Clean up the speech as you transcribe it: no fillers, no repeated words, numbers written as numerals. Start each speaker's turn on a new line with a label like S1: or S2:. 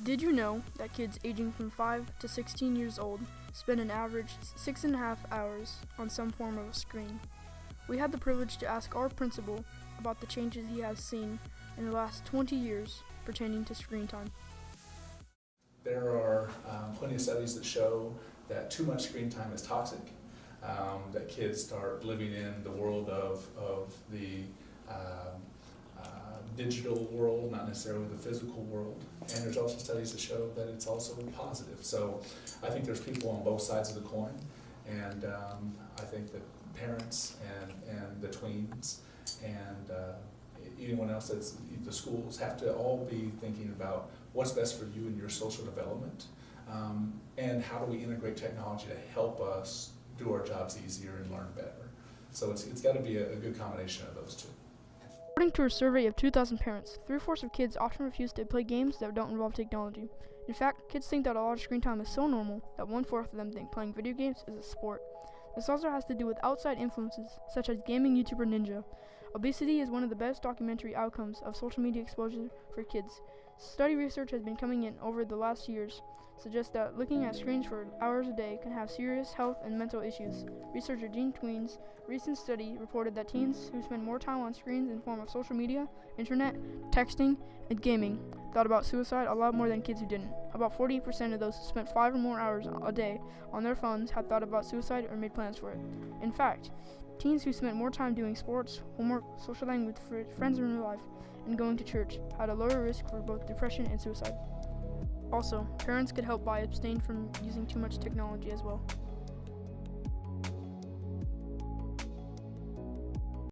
S1: Did you know that kids aging from 5 to 16 years old spend an average 6.5 hours on some form of a screen? We had the privilege to ask our principal about the changes he has seen in the last 20 years pertaining to screen time.
S2: There are plenty of studies that show that too much screen time is toxic, that kids start living in the world of the digital world, not necessarily the physical world. And there's also studies that show that it's also positive. So I think there's people on both sides of the coin, and I think that parents and the tweens and anyone else that's the schools have to all be thinking about what's best for you and your social development, and how do we integrate technology to help us do our jobs easier and learn better. So it's got to be a good combination of those two.
S1: According to a survey of 2,000 parents, 3/4 of kids often refuse to play games that don't involve technology. In fact, kids think that a lot of screen time is so normal that 1/4 of them think playing video games is a sport. This also has to do with outside influences, such as gaming YouTuber Ninja. Obesity is one of the best documentary outcomes of social media exposure for kids. Study research has been coming in over the last years, suggests that looking at screens for hours a day can have serious health and mental issues. Researcher Gene Tween's recent study reported that teens who spend more time on screens in form of social media, internet, texting, and gaming thought about suicide a lot more than kids who didn't. About 48% of those who spent 5 or more hours a day on their phones had thought about suicide or made plans for it. In fact, teens who spent more time doing sports, homework, socializing with friends in real life, and going to church had a lower risk for both depression and suicide. Also, parents could help by abstaining from using too much technology as well.